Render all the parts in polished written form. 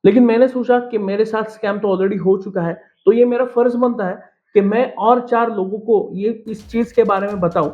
लेकिन मैंने सोचा कि मेरे साथ स्कैम तो ऑलरेडी हो चुका है, तो ये मेरा फर्ज बनता है कि मैं और 4 लोगों को ये इस चीज के बारे में बताऊं।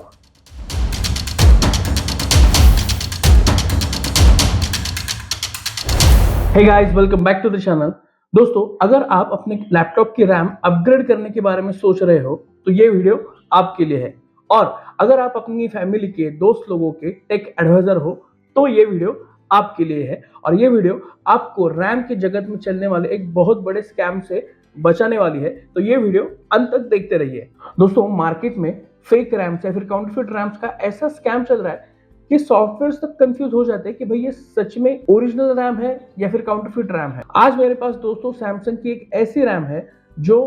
Hey guys, welcome back to the channel. दोस्तों, अगर आप अपने लैपटॉप की रैम अपग्रेड करने के बारे में सोच रहे हो तो ये वीडियो आपके लिए है। और अगर आप अपनी फैमिली के दोस्त लोगों के टेक एडवाइजर हो तो ये वीडियो आपके लिए है। और ये वीडियो आपको रैम के जगत में चलने वाले एक बहुत बड़े स्कैम से बचाने वाली है, तो ये वीडियो अंत तक देखते रहिए। दोस्तों, मार्केट में फेक रैम्स या फिर काउंटरफिट रैम्स का ऐसा स्कैम चल रहा है कि सॉफ्टवेयर तक कंफ्यूज हो जाते हैं कि भाई ये सच में ओरिजिनल रैम है या फिर काउंटरफिट रैम है। आज मेरे पास दोस्तों सैमसंग की एक ऐसी रैम है जो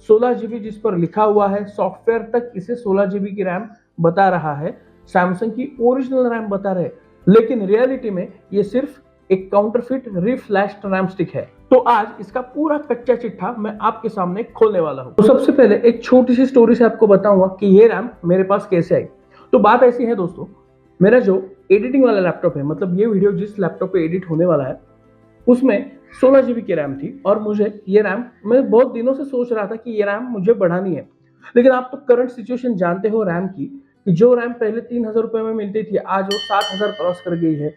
16 जीबी जिस पर लिखा हुआ है, सॉफ्टवेयर तक इसे 16 जीबी की रैम बता रहा है, सैमसंग की ओरिजिनल रैम बता रहे, लेकिन रियलिटी में ये सिर्फ एक काउंटरफिट रिफ्लैश्ड रैम स्टिक है। तो आज इसका पूरा कच्चा चिट्ठा मैं आपके सामने खोलने वाला हूं। तो सबसे पहले एक छोटी सी स्टोरी से आपको बताऊंगा कि ये रैम मेरे पास कैसे आई। तो बात ऐसी है दोस्तों, मेरा जो एडिटिंग वाला लैपटॉप है, मतलब ये वीडियो जिस लैपटॉप पे एडिट होने वाला है, उसमें 16 जीबी की रैम थी। और मुझे ये रैम, मैं बहुत दिनों से सोच रहा था कि ये रैम मुझे बढ़ानी है। लेकिन आप तो करंट सिचुएशन जानते हो रैम की, कि जो रैम पहले 3,000 रुपए में मिलती थी आज वो 7,000 क्रॉस कर गई है।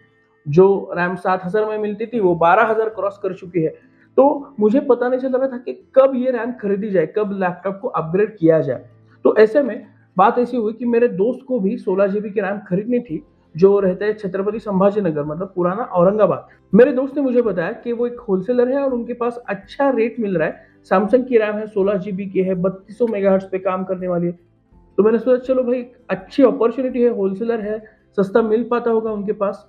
जो रैम 7,000 में मिलती थी वो 12,000 क्रॉस कर चुकी है। तो मुझे पता नहीं चल रहा था कि कब ये रैम खरीदी जाए, कब लैपटॉप को अपग्रेड किया जाए। तो ऐसे में बात ऐसी हुई कि मेरे दोस्त को भी 16 जीबी की रैम खरीदनी थी, जो रहता है छत्रपति संभाजी नगर, मतलब पुराना औरंगाबाद। मेरे दोस्त ने मुझे बताया कि वो एक होलसेलर है और उनके पास अच्छा रेट मिल रहा है। सैमसंग की रैम है, 16 जीबी की है, 3200 मेगाहर्ट्ज पे काम करने वाली है। तो मैंने सोचा चलो भाई, अच्छी अपॉर्चुनिटी है, होलसेलर है, सस्ता मिल पाता होगा उनके पास।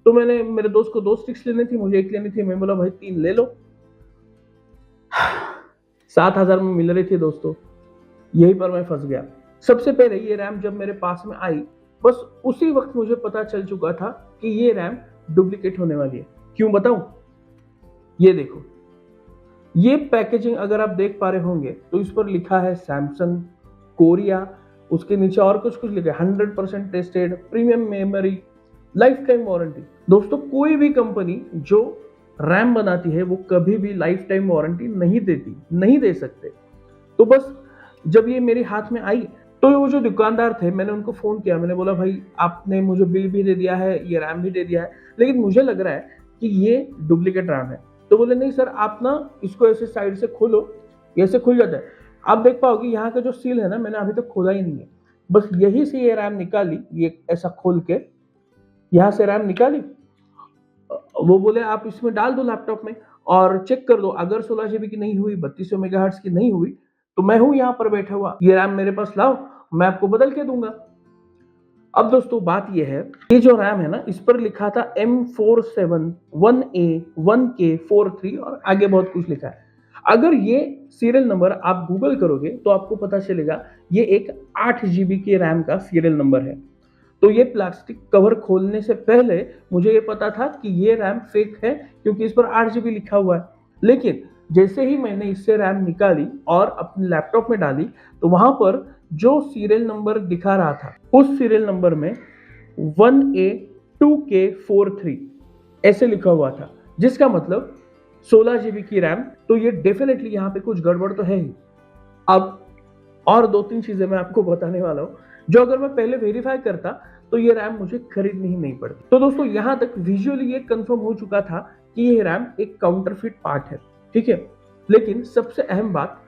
तो मैंने, मेरे दोस्त को 2 स्टिक्स लेनी थी, मुझे एक लेनी थी। मैं बोला भाई 3 ले लो। 7,000 में मिल रही थी दोस्तों, यहीं पर मैं फंस गया। सबसे पहले ये रैम जब मेरे पास में आई, बस उसी वक्त मुझे पता चल चुका था कि ये रैम डुप्लीकेट होने वाली है। क्यों बताऊं? ये देखो, ये पैकेजिंग अगर आप देख पा रहे होंगे तो इस पर लिखा है सैमसंग कोरिया, उसके नीचे और कुछ कुछ लिखा है 100% tested, premium memory, life time warranty. दोस्तों, कोई भी कंपनी जो रैम बनाती है वो कभी भी लाइफ टाइम वारंटी नहीं देती, नहीं दे सकते। तो बस जब ये मेरे हाथ में आई तो वो जो दुकानदार थे, मैंने उनको फोन किया। मैंने बोला भाई आपने मुझे बिल भी दे दिया है, ये रैम भी दे दिया है, लेकिन मुझे लग रहा है कि ये डुप्लीकेट रैम है। तो बोले नहीं सर, आप ना इसको ऐसे साइड से खोलो, ऐसे खुल जाता है। आप देख पाओगे यहाँ का जो सील है ना, मैंने अभी तक खोला ही नहीं है, बस यही से ये रैम निकाली, ये ऐसा खोल के यहाँ से रैम निकाली। वो बोले आप इसमें डाल दो लैपटॉप में और चेक कर दो, अगर 16 जीबी की नहीं हुई, 3200 मेगाहर्ट्ज की नहीं हुई, तो मैं हूं यहाँ पर बैठा हुआ, ये रैम मेरे पास लाओ, मैं आपको बदल के दूंगा। अब दोस्तों बात ये है, ये जो रैम है ना, इस पर लिखा था M47 1A 1K43 और आगे बहुत कुछ लिखा है। अगर ये सीरियल नंबर आप गूगल करोगे तो आपको पता चलेगा ये एक 8 जीबी के रैम का सीरियल नंबर है। तो ये प्लास्टिक कवर खोलने से पहले मुझे ये पता था कि ये रैम फेक है, क्योंकि इस पर 8 जीबी लिखा हुआ है। लेकिन जैसे ही मैंने इससे रैम निकाली और अपने लैपटॉप में डाली, तो वहां पर जो सीरियल नंबर दिखा रहा था, उस सीरियल नंबर में 1A 2K43 ऐसे लिखा हुआ था, जिसका मतलब 16 जीबी की रैम। तो ये डेफिनेटली यहाँ पे कुछ गड़बड़ तो है ही। अब और 2-3 चीजें मैं आपको बताने वाला हूँ, जो अगर मैं पहले वेरीफाई करता तो ये रैम मुझे खरीदनी ही नहीं पड़ती। तो दोस्तों, यहां तक विजुअली ये कंफर्म हो चुका था कि ये रैम एक काउंटरफिट पार्ट है, ठीक है। लेकिन सबसे अहम बात,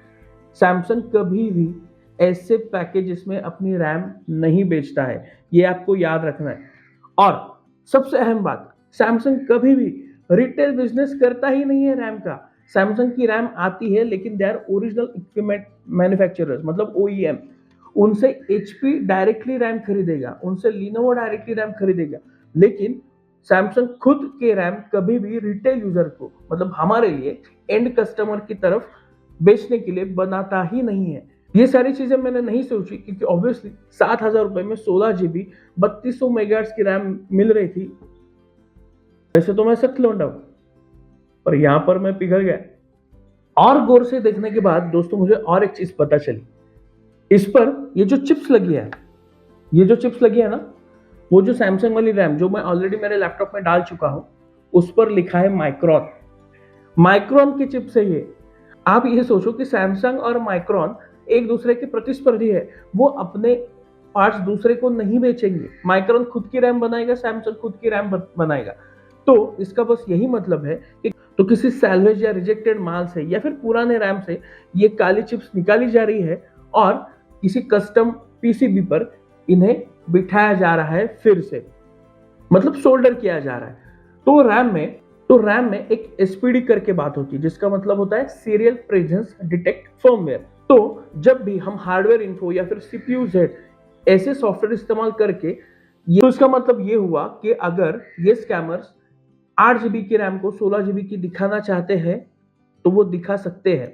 सैमसंग कभी भी ऐसे पैकेजेस में अपनी रैम नहीं बेचता है, ये आपको याद रखना है। और सबसे अहम बात, सैमसंग कभी भी रिटेल बिजनेस करता ही नहीं है रैम का। सैमसंग की रैम आती है, लेकिन they are original equipment manufacturers, मतलब OEM। उनसे HP डायरेक्टली रैम खरीदेगा, उनसे लिनोवो डायरेक्टली रैम खरीदेगा। लेकिन सैमसंग खुद के रैम कभी भी रिटेल यूजर को, मतलब हमारे लिए एंड कस्टमर की तरफ बेचने के लिए बनाता ही नहीं है। ये सारी चीजें मैंने नहीं सोची, क्योंकि ऑब्वियसली 7,000 रुपए में 16 जीबी 3200 मेगाहर्ट्ज की रैम मिल रही थी। वैसे तो मैं सख्त लौंडा हूं, पर यहां पर मैं पिघल गया। और गौर से देखने के बाद दोस्तों मुझे और एक चीज पता चली। इस पर ये जो चिप्स लगी है, ये जो चिप्स लगी है ना, वो जो सैमसंग वाली रैम जो मैं ऑलरेडी मेरे लैपटॉप में डाल चुका हूं, उस पर लिखा है माइक्रोन। माइक्रोन की चिप्स है ये। आप ये सोचो कि सैमसंग और माइक्रोन एक दूसरे के प्रतिस्पर्धी है, वो अपने पार्ट्स दूसरे को नहीं बेचेंगे। माइक्रोन खुद की रैम बनाएगा, सैमसंग खुद की रैम बनाएगा। तो इसका बस यही मतलब है कि तो किसी सैल्वेज या रिजेक्टेड माल से या फिर पुराने रैम से ये काली चिप्स निकाली जा रही है और किसी कस्टम पीसीबी पर इन्हें बिठाया जा रहा है, फिर से मतलब सोल्डर किया जा रहा है। तो रैम में एक एसपीडी करके बात होती है, जिसका मतलब होता है सीरियल प्रेजेंस डिटेक्ट फर्मवेयर। तो जब भी हम हार्डवेयर इन्फो या फिर सीपीयू जेड ऐसे सॉफ्टवेयर इस्तेमाल करके तो इसका मतलब ये हुआ कि अगर ये स्कैमर्स 8 जीबी की रैम को 16 जीबी की दिखाना चाहते हैं तो वो दिखा सकते हैं।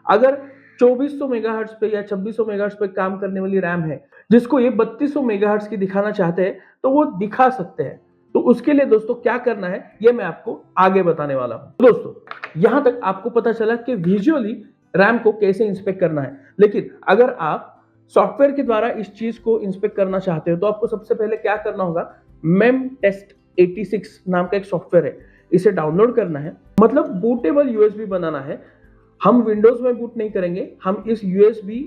अगर 2400 मेगाहर्ट्ज पे या 2600 मेगाहर्ट्ज पे काम करने वाली रैम है जिसको ये 3200 मेगाहर्ट्ज की दिखाना चाहते हैं तो वो दिखा सकते हैं। तो उसके लिए दोस्तों क्या करना है ये मैं आपको आगे बताने वाला हूं। दोस्तों यहां तक आपको पता चला कि विजुअली रैम को कैसे इंस्पेक्ट करना है, लेकिन अगर आप सॉफ्टवेयर के द्वारा इस चीज को इंस्पेक्ट करना चाहते हो तो आपको सबसे पहले क्या करना होगा, मेम टेस्ट 86 नाम का एक सॉफ्टवेयर है, इसे डाउनलोड करना है। मतलब बूटेबल यूएसबी बनाना है। हम विंडोज में बूट नहीं करेंगे, हम इस यूएसबी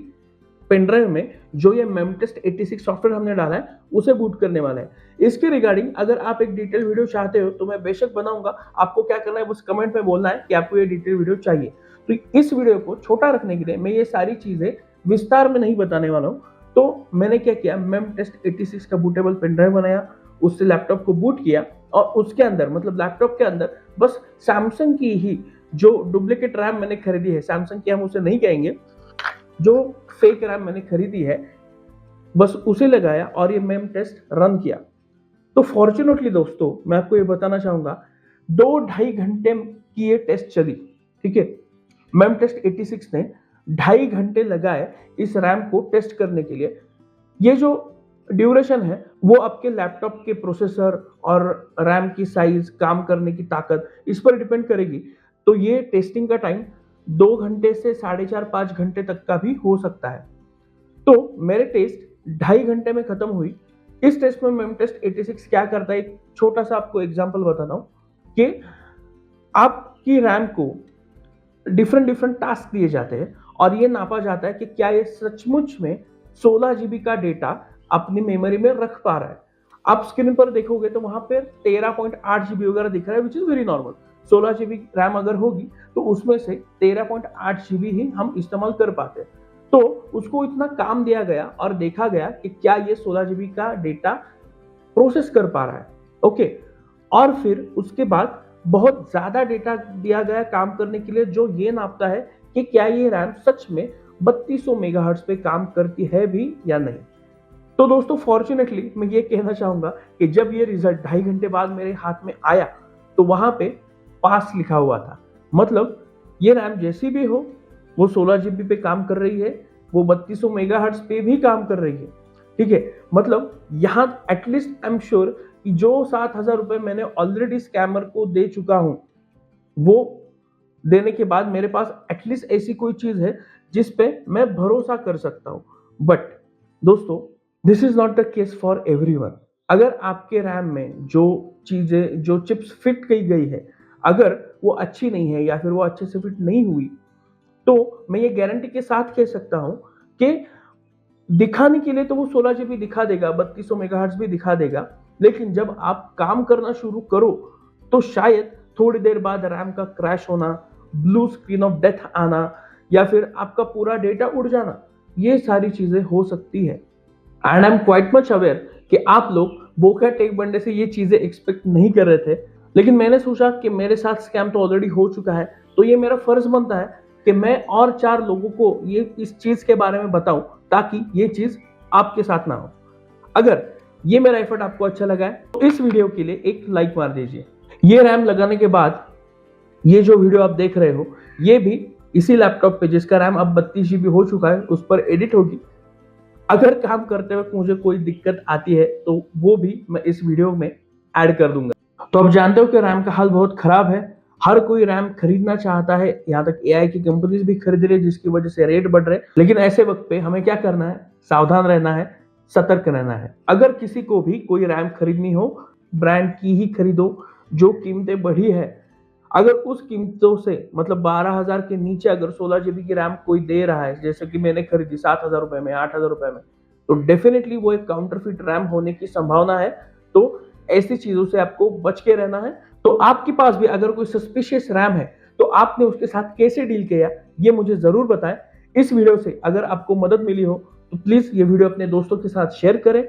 पेनड्राइव में जो ये मेमटेस्ट 86 सॉफ्टवेयर हमने डाला है उसे बूट करने वाला है। इसके रिगार्डिंग अगर आप एक डिटेल वीडियो चाहते हो तो मैं बेशक बनाऊंगा। आपको क्या करना है, बस कमेंट में बोलना है कि आपको ये डिटेल वीडियो चाहिए। तो इस वीडियो को छोटा रखने के लिए मैं ये सारी चीजें विस्तार में नहीं बताने वाला हूँ। तो मैंने क्या किया, मेमटेस्ट 86 का बूटेबल पेनड्राइव बनाया, उससे लैपटॉप को बूट किया और उसके अंदर मतलब लैपटॉप के अंदर बस सैमसंग की ही जो डुप्लीकेट रैम मैंने खरीदी है, सैमसंग की हम उसे नहीं कहेंगे, जो फेक रैम मैंने खरीदी है बस उसे लगाया और ये मेम टेस्ट रन किया। तो फॉर्चुनेटली दोस्तों मैं आपको ये बताना चाहूंगा 2-2.5 घंटे की ये टेस्ट चली। ठीक है, मेम टेस्ट 86 ने 2.5 घंटे लगाए इस रैम को टेस्ट करने के लिए। ये जो ड्यूरेशन है वो आपके लैपटॉप के प्रोसेसर और रैम की साइज, काम करने की ताकत इस पर डिपेंड करेगी। तो ये टेस्टिंग का टाइम 2 घंटे से 4.5-5 घंटे तक का भी हो सकता है। तो मेरे टेस्ट 2.5 घंटे में खत्म हुई। इस टेस्ट में मेम टेस्ट 86 क्या करता है, एक छोटा सा आपको एग्जांपल बताता हूं कि आपकी रैम को डिफरेंट टास्क दिए जाते हैं और ये नापा जाता है कि क्या ये सचमुच में 16 जीबी का डेटा अपनी मेमोरी में रख पा रहा है। आप स्क्रीन पर देखोगे तो वहां पर 13.8 जीबी वगैरह दिख रहा है, which is very normal. 16 GB RAM अगर होगी तो उसमें से 13.8 जीबी ही हम इस्तेमाल कर पाते हैं। तो उसको इतना काम दिया गया और देखा गया कि क्या ये 16 जीबी का डेटा प्रोसेस कर पा रहा है। ओके, और फिर उसके बाद बहुत ज्यादा डेटा दिया गया काम करने के लिए जो ये नापता है कि क्या ये रैम सच में 3200 मेगाहर्ट्ज पे काम करती है भी या नहीं। तो दोस्तों फॉर्चुनेटली मैं ये कहना चाहूंगा कि जब ये रिजल्ट 2.5 घंटे बाद मेरे हाथ में आया तो वहां पे पास लिखा हुआ था। मतलब ये रैम जैसी भी हो वो 16 जीबी पे काम कर रही है, वो 3200 मेगाहर्ट्ज पे भी काम कर रही है। ठीक है, मतलब यहाँ एटलीस्ट आई एम श्योर कि जो 7,000 रुपए मैंने ऑलरेडी स्कैमर को दे चुका हूं वो देने के बाद मेरे पास एटलीस्ट ऐसी कोई चीज है जिस पे मैं भरोसा कर सकता हूं। बट दोस्तों this is not the case for everyone. अगर आपके रैम में जो चीजें, जो चिप्स फिट की गई है, अगर वो अच्छी नहीं है या फिर वो अच्छे से फिट नहीं हुई तो मैं ये गारंटी के साथ कह सकता हूं कि दिखाने के लिए तो वो 16 जीबी दिखा देगा, 3200 मेगाहर्ट्ज भी दिखा देगा, लेकिन जब आप काम करना शुरू करो तो शायद थोड़ी देर बाद रैम का क्रैश होना, ब्लू स्क्रीन ऑफ डेथ आना या फिर आपका पूरा डेटा उड़ जाना, ये सारी चीजें हो सकती है। And I am quite much aware कि आप लोग बोका टेक बंडे से ये चीजें एक्सपेक्ट नहीं कर रहे थे, लेकिन मैंने सोचा कि मेरे साथ स्कैम तो ऑलरेडी हो चुका है तो ये मेरा फर्ज बनता है कि मैं और 4 लोगों को ये इस चीज के बारे में बताऊं ताकि ये चीज आपके साथ ना हो। अगर ये मेरा एफर्ट आपको अच्छा लगा है तो इस वीडियो के लिए एक लाइक मार दीजिए। ये रैम लगाने के बाद ये जो वीडियो आप देख रहे हो ये भी इसी लैपटॉप पे जिसका रैम अब 32 जीबी हो चुका है उस पर एडिट होगी। अगर काम करते वक्त मुझे कोई दिक्कत आती है तो वो भी मैं इस वीडियो में ऐड कर दूंगा। तो आप जानते हो कि रैम का हाल बहुत खराब है, हर कोई रैम खरीदना चाहता है, यहाँ तक एआई की कंपनीज भी खरीद रही है जिसकी वजह से रेट बढ़ रहे हैं। लेकिन ऐसे वक्त पे हमें क्या करना है, सावधान रहना है, सतर्क रहना है। अगर किसी को भी कोई रैम खरीदनी हो ब्रांड की ही खरीदो, जो कीमतें बढ़ी है अगर उस कीमतों से मतलब 12,000 के नीचे अगर 16 जीबी की रैम कोई दे रहा है, जैसे कि मैंने खरीदी 7,000 रुपए में, 8,000 रुपए में, तो डेफिनेटली वो एक काउंटरफिट रैम होने की संभावना है। तो ऐसी चीजों से आपको बच के रहना है। तो आपके पास भी अगर कोई सस्पिशियस रैम है, तो आपने उसके साथ कैसे डील किया, ये मुझे जरूर बताएं। इस वीडियो से अगर आपको मदद मिली हो तो प्लीज ये वीडियो अपने दोस्तों के साथ शेयर करें,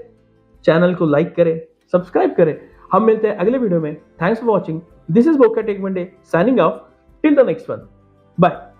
चैनल को लाइक करें, सब्सक्राइब करें। हम मिलते हैं अगले वीडियो में। Thanks for watching. This is Boka Tech Monday signing off till the next one. Bye.